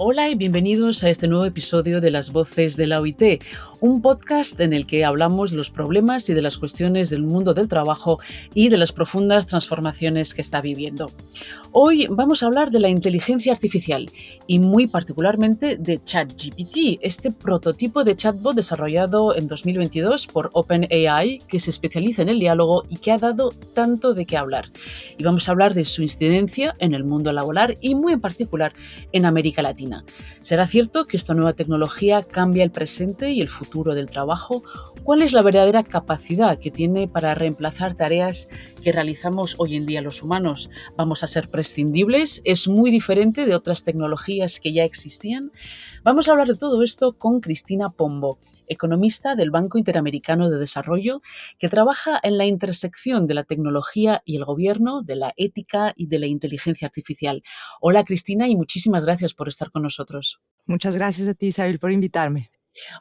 Hola y bienvenidos a este nuevo episodio de Las Voces de la OIT, un podcast en el que hablamos de los problemas y de las cuestiones del mundo del trabajo y de las profundas transformaciones que está viviendo. Hoy vamos a hablar de la inteligencia artificial y muy particularmente de ChatGPT, este prototipo de chatbot desarrollado en 2022 por OpenAI que se especializa en el diálogo y que ha dado tanto de qué hablar. Y vamos a hablar de su incidencia en el mundo laboral y muy en particular en América Latina. ¿Será cierto que esta nueva tecnología cambia el presente y el futuro del trabajo? ¿Cuál es la verdadera capacidad que tiene para reemplazar tareas que realizamos hoy en día los humanos? ¿Vamos a ser prescindibles? ¿Es muy diferente de otras tecnologías que ya existían? Vamos a hablar de todo esto con Cristina Pombo, economista del Banco Interamericano de Desarrollo, que trabaja en la intersección de la tecnología y el gobierno, de la ética y de la inteligencia artificial. Hola Cristina y muchísimas gracias por estar con nosotros. Muchas gracias a ti, Isabel, por invitarme.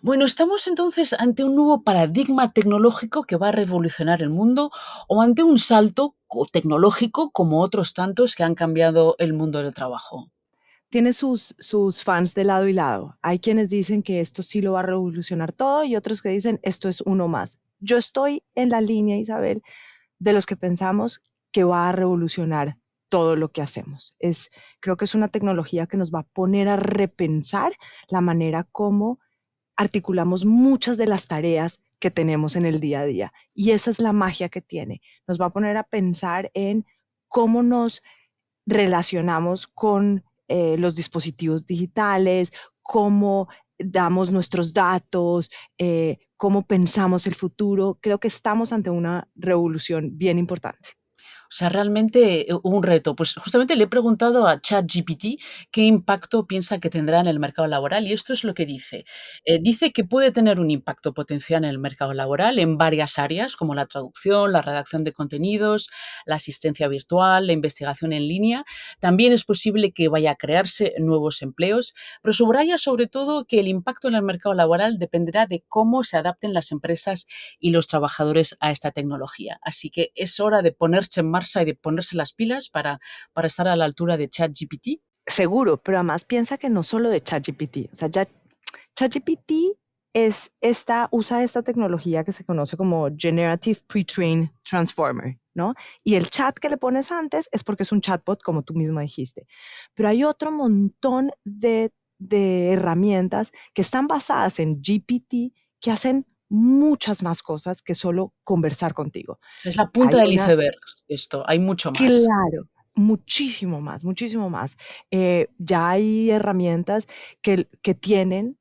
Bueno, ¿estamos entonces ante un nuevo paradigma tecnológico que va a revolucionar el mundo o ante un salto tecnológico como otros tantos que han cambiado el mundo del trabajo? Tiene sus fans de lado y lado. Hay quienes dicen que esto sí lo va a revolucionar todo y otros que dicen esto es uno más. Yo estoy en la línea, Isabel, de los que pensamos que va a revolucionar todo lo que hacemos. Creo que es una tecnología que nos va a poner a repensar la manera como articulamos muchas de las tareas que tenemos en el día a día. Y esa es la magia que tiene. Nos va a poner a pensar en cómo nos relacionamos con los dispositivos digitales, cómo damos nuestros datos, cómo pensamos el futuro. Creo que estamos ante una revolución bien importante. O sea, realmente un reto. Pues justamente le he preguntado a ChatGPT qué impacto piensa que tendrá en el mercado laboral y esto es lo que dice. Dice que puede tener un impacto potencial en el mercado laboral en varias áreas como la traducción, la redacción de contenidos, la asistencia virtual, la investigación en línea. También es posible que vaya a crearse nuevos empleos, pero subraya sobre todo que el impacto en el mercado laboral dependerá de cómo se adapten las empresas y los trabajadores a esta tecnología. Así que es hora de ponerse en marcha y de ponerse las pilas para estar a la altura de ChatGPT. Seguro, pero además piensa que no solo de ChatGPT, o sea, ya ChatGPT usa esta tecnología que se conoce como Generative Pre-trained Transformer, ¿no? Y el chat que le pones antes es porque es un chatbot, como tú misma dijiste. Pero hay otro montón de herramientas que están basadas en GPT que hacen muchas más cosas que solo conversar contigo. Es la punta Hay del una, iceberg esto, hay mucho más. claro, muchísimo más, muchísimo más. Ya hay herramientas que tienen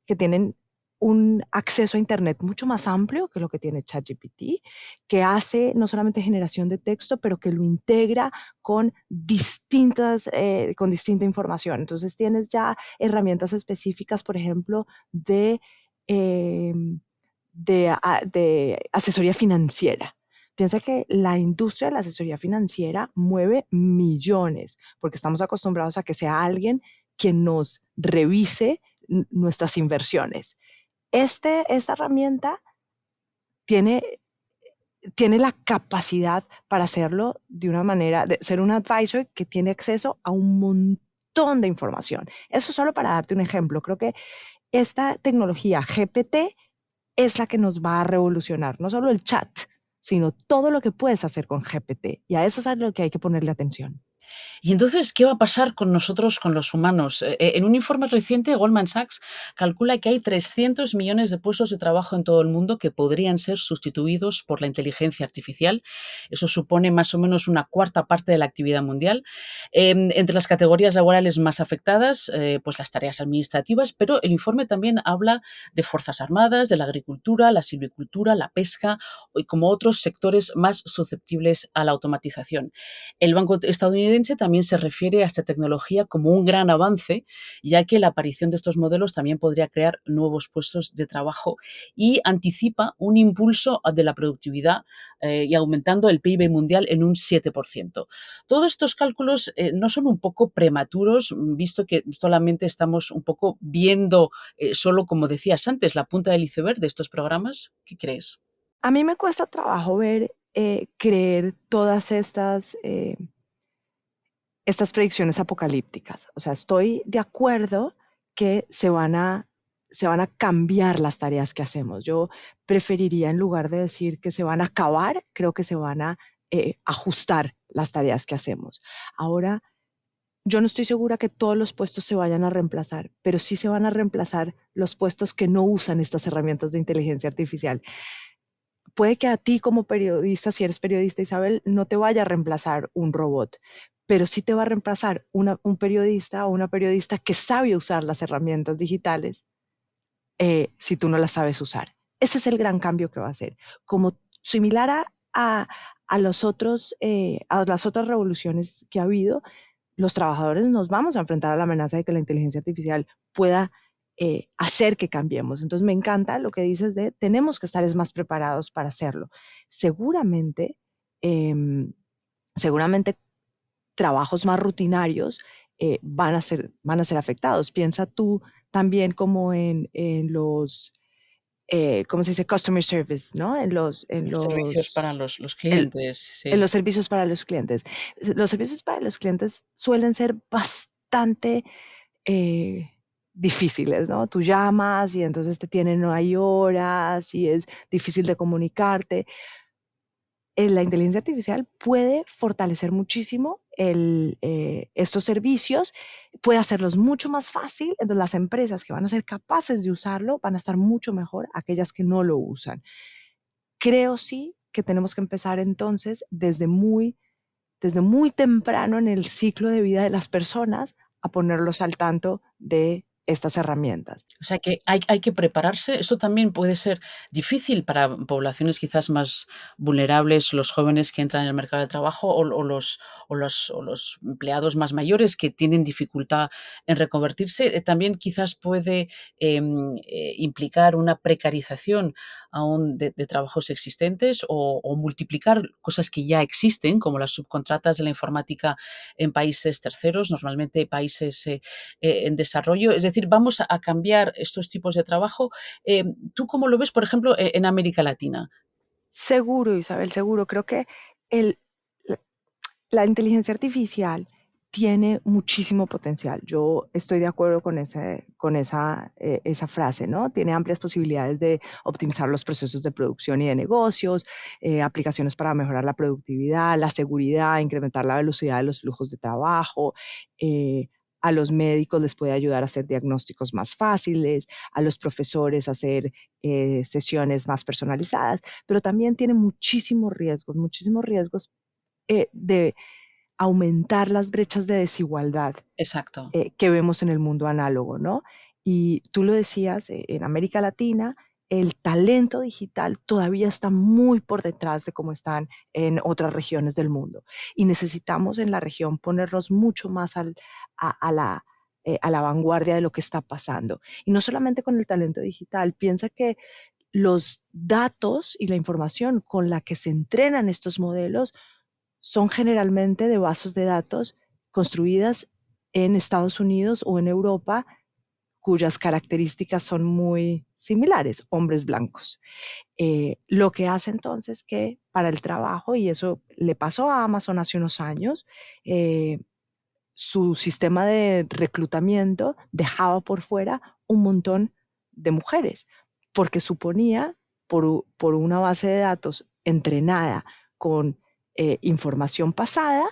un acceso a Internet mucho más amplio que lo que tiene ChatGPT, que hace no solamente generación de texto, pero que lo integra con distinta información. Entonces tienes ya herramientas específicas, por ejemplo, eh, de asesoría financiera. Piensa que la industria de la asesoría financiera mueve millones, porque estamos acostumbrados a que sea alguien quien nos revise nuestras inversiones. Esta herramienta tiene, tiene la capacidad para hacerlo de una manera, de ser un advisor que tiene acceso a un montón de información. Eso solo para darte un ejemplo. Creo que esta tecnología GPT es la que nos va a revolucionar, no solo el chat, sino todo lo que puedes hacer con GPT. Y a eso es a lo que hay que ponerle atención. Y entonces, ¿qué va a pasar con nosotros, con los humanos? En un informe reciente, Goldman Sachs calcula que hay 300 millones de puestos de trabajo en todo el mundo que podrían ser sustituidos por la inteligencia artificial. Eso supone más o menos una cuarta parte de la actividad mundial. Entre las categorías laborales más afectadas, pues las tareas administrativas, pero el informe también habla de Fuerzas Armadas, de la agricultura, la silvicultura, la pesca y como otros sectores más susceptibles a la automatización. El Banco estadounidense también se refiere a esta tecnología como un gran avance, ya que la aparición de estos modelos también podría crear nuevos puestos de trabajo y anticipa un impulso de la productividad y aumentando el PIB mundial en un 7%. Todos estos cálculos no son un poco prematuros, visto que solamente estamos un poco viendo, solo como decías antes, la punta del iceberg de estos programas. ¿Qué crees? A mí me cuesta trabajo creer todas estas predicciones apocalípticas. O sea, estoy de acuerdo que se van a cambiar las tareas que hacemos. Yo preferiría, en lugar de decir que se van a acabar, creo que se van a ajustar las tareas que hacemos. Ahora, yo no estoy segura que todos los puestos se vayan a reemplazar, pero sí se van a reemplazar los puestos que no usan estas herramientas de inteligencia artificial. Puede que a ti como periodista, si eres periodista, Isabel, no te vaya a reemplazar un robot, pero sí te va a reemplazar un periodista o una periodista que sabe usar las herramientas digitales si tú no las sabes usar. Ese es el gran cambio que va a hacer. Como similar a los otros, a las otras revoluciones que ha habido, los trabajadores nos vamos a enfrentar a la amenaza de que la inteligencia artificial pueda hacer que cambiemos. Entonces me encanta lo que dices de tenemos que estar más preparados para hacerlo. Seguramente, eh, seguramente trabajos más rutinarios van a ser afectados. Piensa tú también como en los, ¿cómo se dice? Customer service, ¿no? Servicios para los El, clientes, en sí. los servicios para los clientes. Los servicios para los clientes suelen ser bastante eh, difíciles, ¿no? Tú llamas y entonces te tienen, no hay horas y es difícil de comunicarte. La inteligencia artificial puede fortalecer muchísimo estos servicios, puede hacerlos mucho más fácil, entonces las empresas que van a ser capaces de usarlo van a estar mucho mejor aquellas que no lo usan. Creo sí que tenemos que empezar entonces desde muy temprano en el ciclo de vida de las personas a ponerlos al tanto de estas herramientas. O sea que hay que prepararse. Eso también puede ser difícil para poblaciones quizás más vulnerables, los jóvenes que entran en el mercado de trabajo o los empleados más mayores que tienen dificultad en reconvertirse. También quizás puede implicar una precarización aún de trabajos existentes o multiplicar cosas que ya existen, como las subcontratas de la informática en países terceros, normalmente países en desarrollo. Es decir, vamos a cambiar estos tipos de trabajo. ¿Tú cómo lo ves, por ejemplo, en América Latina? Seguro, Isabel, seguro. Creo que el, la inteligencia artificial tiene muchísimo potencial. Yo estoy de acuerdo con, esa frase, ¿no? Tiene amplias posibilidades de optimizar los procesos de producción y de negocios, aplicaciones para mejorar la productividad, la seguridad, incrementar la velocidad de los flujos de trabajo. A los médicos les puede ayudar a hacer diagnósticos más fáciles, a los profesores a hacer sesiones más personalizadas, pero también tiene muchísimos riesgos de aumentar las brechas de desigualdad Exacto. que vemos en el mundo análogo, ¿no? Y tú lo decías, en América Latina, el talento digital todavía está muy por detrás de cómo están en otras regiones del mundo. Y necesitamos en la región ponernos mucho más a la vanguardia de lo que está pasando. Y no solamente con el talento digital, piensa que los datos y la información con la que se entrenan estos modelos son generalmente de bases de datos construidas en Estados Unidos o en Europa, cuyas características son muy similares, hombres blancos. Lo que hace entonces que para el trabajo, y eso le pasó a Amazon hace unos años, su sistema de reclutamiento dejaba por fuera un montón de mujeres, porque suponía, por una base de datos entrenada con información pasada,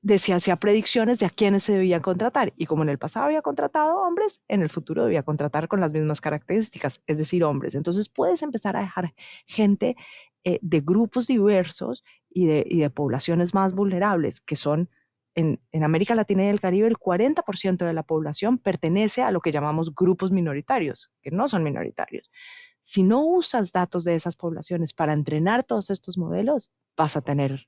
decía, hacía predicciones de a quiénes se debían contratar. Y como en el pasado había contratado hombres, en el futuro debía contratar con las mismas características, es decir, hombres. Entonces puedes empezar a dejar gente de grupos diversos y de poblaciones más vulnerables, que son en América Latina y el Caribe, el 40% de la población pertenece a lo que llamamos grupos minoritarios, que no son minoritarios. Si no usas datos de esas poblaciones para entrenar todos estos modelos, vas a tener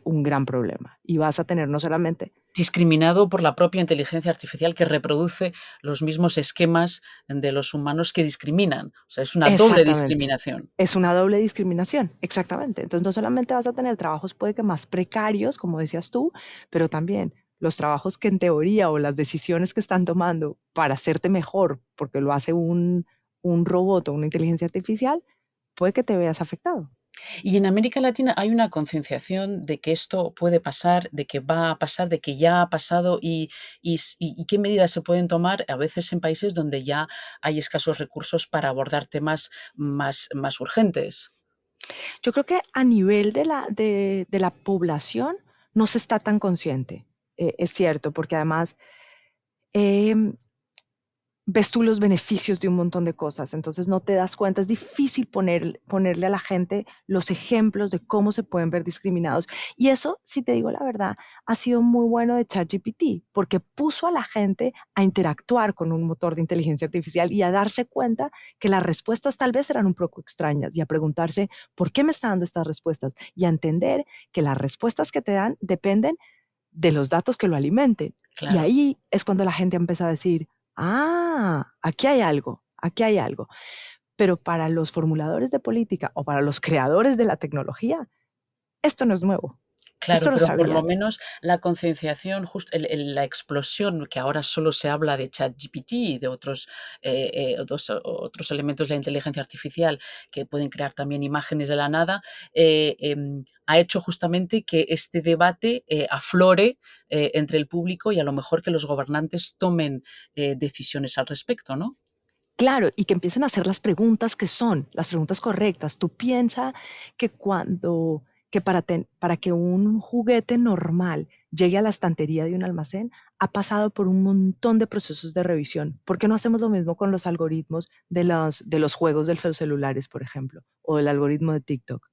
un gran problema. Y vas a tener no solamente Discriminado por la propia inteligencia artificial que reproduce los mismos esquemas de los humanos que discriminan. O sea, es una doble exactamente, discriminación. es una doble discriminación, exactamente. Entonces no solamente vas a tener trabajos puede que más precarios, como decías tú, pero también los trabajos que en teoría o las decisiones que están tomando para hacerte mejor, porque lo hace un robot o una inteligencia artificial, puede que te veas afectado. Y en América Latina hay una concienciación de que esto puede pasar, de que va a pasar, de que ya ha pasado y qué medidas se pueden tomar a veces en países donde ya hay escasos recursos para abordar temas más urgentes. Yo creo que a nivel de la población no se está tan consciente, es cierto, porque además em, ves tú los beneficios de un montón de cosas, entonces no te das cuenta, es difícil ponerle a la gente los ejemplos de cómo se pueden ver discriminados. Y eso, si te digo la verdad, ha sido muy bueno de ChatGPT, porque puso a la gente a interactuar con un motor de inteligencia artificial y a darse cuenta que las respuestas tal vez eran un poco extrañas y a preguntarse, ¿por qué me está dando estas respuestas? Y a entender que las respuestas que te dan dependen de los datos que lo alimenten. Y Claro. ahí es cuando la gente empieza a decir, ah, aquí hay algo, aquí hay algo. Pero para los formuladores de política o para los creadores de la tecnología, esto no es nuevo. Esto Claro, lo pero por lo sabían. menos la concienciación, la explosión, que ahora solo se habla de ChatGPT y de otros elementos de la inteligencia artificial que pueden crear también imágenes de la nada, ha hecho justamente que este debate aflore entre el público y a lo mejor que los gobernantes tomen decisiones al respecto, ¿no? Claro, y que empiecen a hacer las preguntas que son, las preguntas correctas. Tú piensas que para que un juguete normal llegue a la estantería de un almacén, ha pasado por un montón de procesos de revisión. ¿Por qué no hacemos lo mismo con los algoritmos de los juegos de los celulares, por ejemplo, o el algoritmo de TikTok?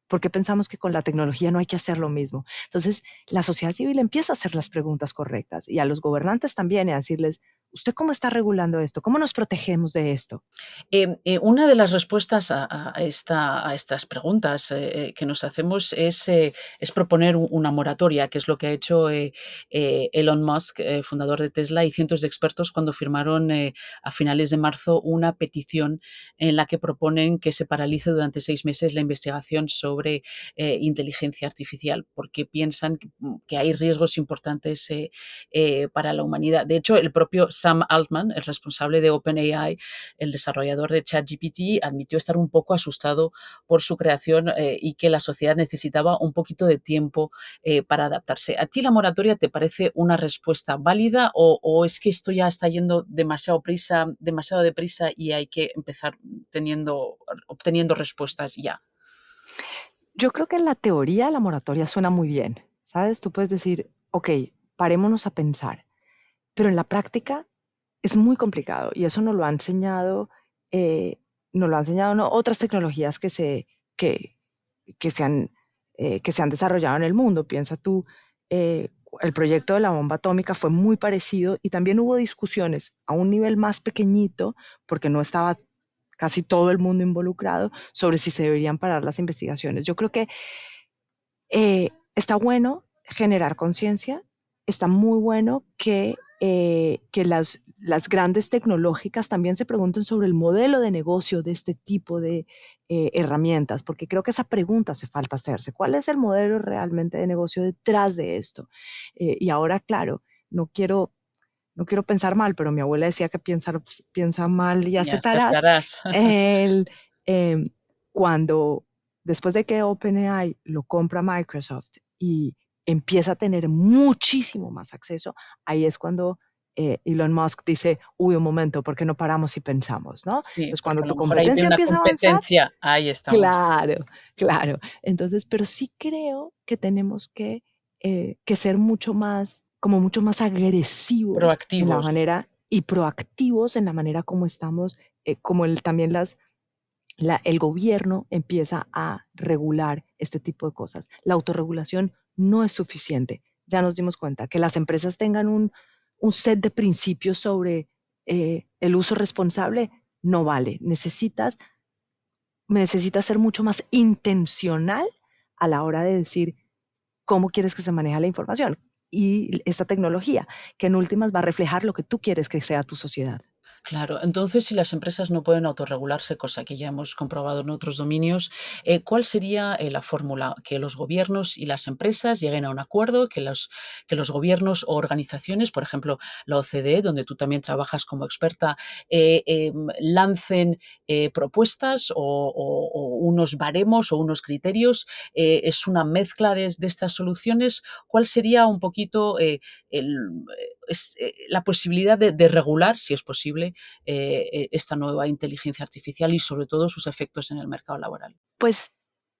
¿Por qué pensamos que con la tecnología no hay que hacer lo mismo? Entonces, la sociedad civil empieza a hacer las preguntas correctas y a los gobernantes también y a decirles, ¿usted cómo está regulando esto? ¿Cómo nos protegemos de esto? Una de las respuestas a estas preguntas que nos hacemos es proponer una moratoria, que es lo que ha hecho Elon Musk, fundador de Tesla, y cientos de expertos cuando firmaron a finales de marzo una petición en la que proponen que se paralice durante 6 meses la investigación sobre inteligencia artificial, porque piensan que hay riesgos importantes para la humanidad. De hecho, el propio Sam Altman, el responsable de OpenAI, el desarrollador de ChatGPT, admitió estar un poco asustado por su creación y que la sociedad necesitaba un poquito de tiempo para adaptarse. ¿A ti la moratoria te parece una respuesta válida o es que esto ya está yendo demasiado deprisa y hay que empezar obteniendo respuestas ya? Yo creo que en la teoría la moratoria suena muy bien, ¿sabes? Tú puedes decir, ok, parémonos a pensar, pero en la práctica es muy complicado y eso eh, nos lo ha enseñado ¿no? otras tecnologías que, que se han desarrollado en el mundo. Piensa tú, el proyecto de la bomba atómica fue muy parecido y también hubo discusiones a un nivel más pequeñito, porque no estaba casi todo el mundo involucrado, sobre si se deberían parar las investigaciones. Yo creo que está bueno generar conciencia, está muy bueno que las grandes tecnológicas también se pregunten sobre el modelo de negocio de este tipo de herramientas, porque creo que esa pregunta hace falta hacerse. ¿Cuál es el modelo realmente de negocio detrás de esto? Y ahora, claro, no quiero, no quiero pensar mal, pero mi abuela decía que piensa mal y Y acertarás. acertarás. El, eh, cuando después de que OpenAI lo compra Microsoft y empieza a tener muchísimo más acceso, ahí es cuando Elon Musk dice, uy, un momento, ¿por qué no paramos y pensamos, ¿no? Sí, Entonces, porque cuando a lo tu mejor ahí ve competencia una empieza a avanzar, competencia. Ahí estamos. claro, claro. Entonces, pero sí creo que tenemos que ser mucho más, como mucho más agresivos en la Proactivos. manera y proactivos en la manera como estamos, como también el gobierno empieza a regular este tipo de cosas. La autorregulación no es suficiente. Ya nos dimos cuenta que las empresas tengan un set de principios sobre el uso responsable no vale. Necesitas ser mucho más intencional a la hora de decir cómo quieres que se maneja la información y esta tecnología, que en últimas va a reflejar lo que tú quieres que sea tu sociedad. Claro, entonces si las empresas no pueden autorregularse, cosa que ya hemos comprobado en otros dominios, ¿cuál sería la fórmula? Que los gobiernos y las empresas lleguen a un acuerdo, que los gobiernos o organizaciones, por ejemplo, la OCDE, donde tú también trabajas como experta, lancen propuestas o unos baremos o unos criterios. ¿Es una mezcla de estas soluciones? ¿Cuál sería un poquito el, la posibilidad de regular, si es posible, esta nueva inteligencia artificial y sobre todo sus efectos en el mercado laboral? Pues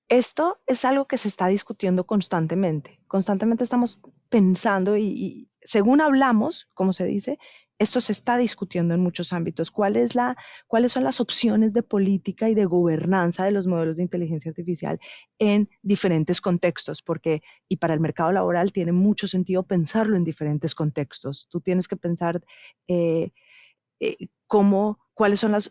esto es algo que se está discutiendo constantemente. Constantemente estamos pensando y según hablamos, como se dice, esto se está discutiendo en muchos ámbitos. ¿Cuáles son las opciones de política y de gobernanza de los modelos de inteligencia artificial en diferentes contextos? Porque, y para el mercado laboral tiene mucho sentido pensarlo en diferentes contextos. Tú tienes que pensar eh, cuáles son las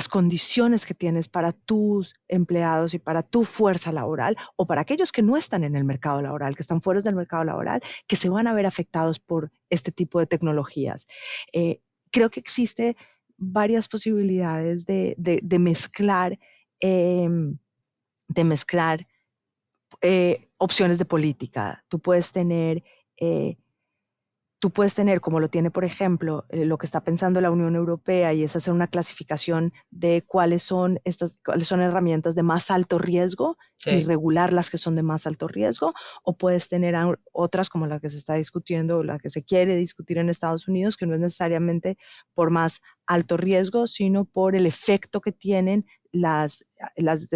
condiciones que tienes para tus empleados y para tu fuerza laboral o para aquellos que no están en el mercado laboral, que están fuera del mercado laboral, que se van a ver afectados por este tipo de tecnologías. Eh, Creo que existe varias posibilidades eh, de mezclar opciones de política. Eh, Tú puedes tener, como lo tiene, por ejemplo, lo que está pensando la Unión Europea, y es hacer una clasificación de cuáles son herramientas de más alto riesgo y Sí. regular las que son de más alto riesgo, o puedes tener otras como la que se está discutiendo, o la que se quiere discutir en Estados Unidos, que no es necesariamente por más alto riesgo, sino por el efecto que tienen las, las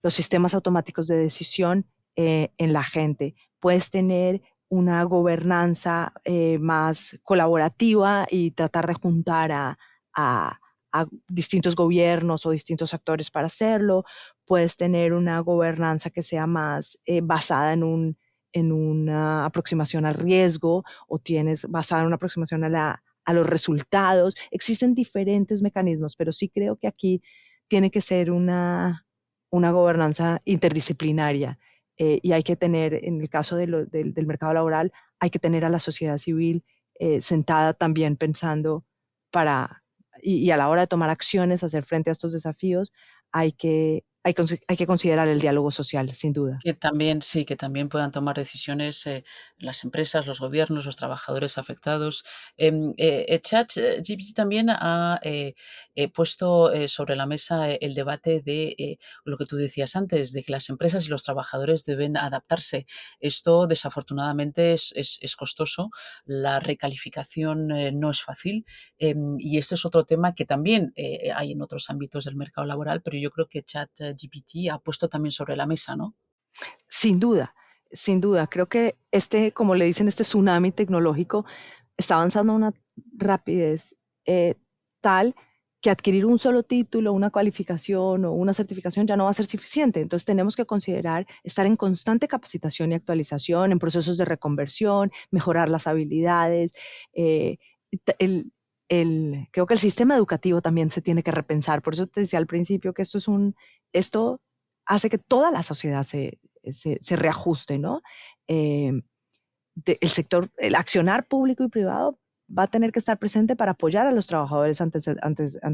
los sistemas automáticos de decisión en la gente. Puedes tener una gobernanza más colaborativa y tratar de juntar a distintos gobiernos o distintos actores para hacerlo. Puedes tener una gobernanza que sea más basada en una aproximación al riesgo, o tienes basada en una aproximación a los resultados. Existen diferentes mecanismos, pero sí creo que aquí tiene que ser una gobernanza interdisciplinaria, y hay que tener, en el caso del mercado laboral, hay que tener a la sociedad civil sentada también pensando para, y a la hora de tomar acciones, hacer frente a estos desafíos, hay que considerar el diálogo social, sin duda. Que también, sí, que también puedan tomar decisiones las empresas, los gobiernos, los trabajadores afectados. ChatGPT también ha puesto sobre la mesa el debate de lo que tú decías antes, de que las empresas y los trabajadores deben adaptarse. Esto, desafortunadamente, es costoso. La recalificación no es fácil. Y este es otro tema que también hay en otros ámbitos del mercado laboral, pero yo creo que ChatGPT ha puesto también sobre la mesa, ¿no? Sin duda, sin duda. Creo que como le dicen, este tsunami tecnológico está avanzando a una rapidez eh, tal que adquirir un solo título, una cualificación o una certificación ya no va a ser suficiente. Entonces tenemos que considerar estar en constante capacitación y actualización, en procesos de reconversión, mejorar las habilidades. eh, el, Creo que el sistema educativo también se tiene que repensar. Por eso te decía al principio que esto hace que toda la sociedad se reajuste, ¿no? Eh, el accionar público y privado va a tener que estar presente para apoyar a los trabajadores ante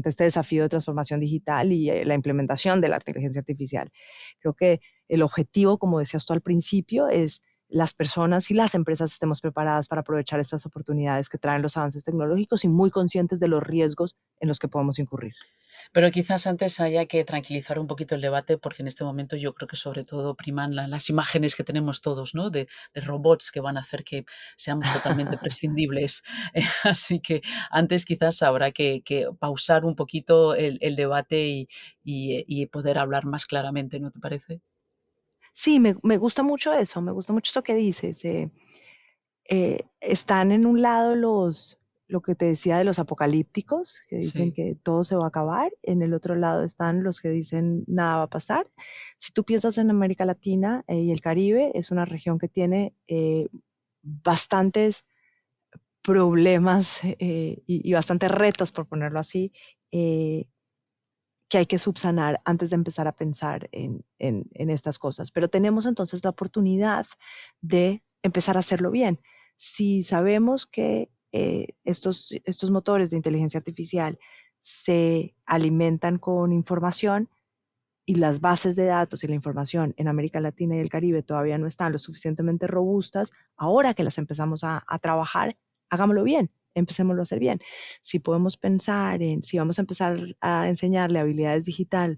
este desafío de transformación digital y la implementación de la inteligencia artificial. Creo que el objetivo, como decías tú al principio, es las personas y las empresas estemos preparadas para aprovechar estas oportunidades que traen los avances tecnológicos y muy conscientes de los riesgos en los que podemos incurrir. Pero quizás antes haya que tranquilizar un poquito el debate, porque en este momento yo creo que sobre todo priman las imágenes que tenemos todos, ¿no? De robots que van a hacer que seamos totalmente prescindibles. Así que antes quizás habrá que pausar un poquito el debate y poder hablar más claramente, ¿no te parece? Sí, me gusta mucho eso, me gusta mucho eso que dices. Están en un lado lo que te decía de los apocalípticos, que dicen Sí. que todo se va a acabar. En el otro lado están los que dicen nada va a pasar. Si tú piensas en América Latina y el Caribe, es una región que tiene bastantes problemas y bastantes retos, por ponerlo así, eh, que hay que subsanar antes de empezar a pensar en estas cosas. Pero tenemos entonces la oportunidad de empezar a hacerlo bien. Si sabemos que estos motores de inteligencia artificial se alimentan con información y las bases de datos y la información en América Latina y el Caribe todavía no están lo suficientemente robustas, ahora que las empezamos a trabajar, hagámoslo bien, empecémoslo a hacer bien. Si podemos pensar si vamos a empezar a enseñarle habilidades digital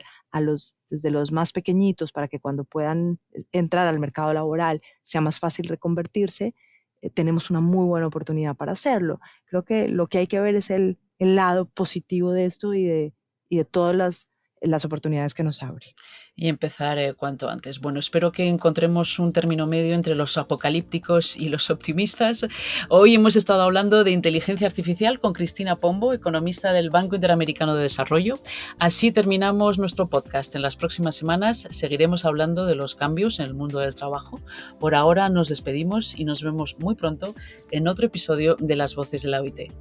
desde los más pequeñitos para que cuando puedan entrar al mercado laboral sea más fácil reconvertirse, tenemos una muy buena oportunidad para hacerlo. Creo que lo que hay que ver es el lado positivo de esto y de todas las oportunidades que nos abre. Y empezar cuanto antes. Bueno, espero que encontremos un término medio entre los apocalípticos y los optimistas. Hoy hemos estado hablando de inteligencia artificial con Cristina Pombo, economista del Banco Interamericano de Desarrollo. Así terminamos nuestro podcast. En las próximas semanas seguiremos hablando de los cambios en el mundo del trabajo. Por ahora nos despedimos y nos vemos muy pronto en otro episodio de Las Voces de la OIT.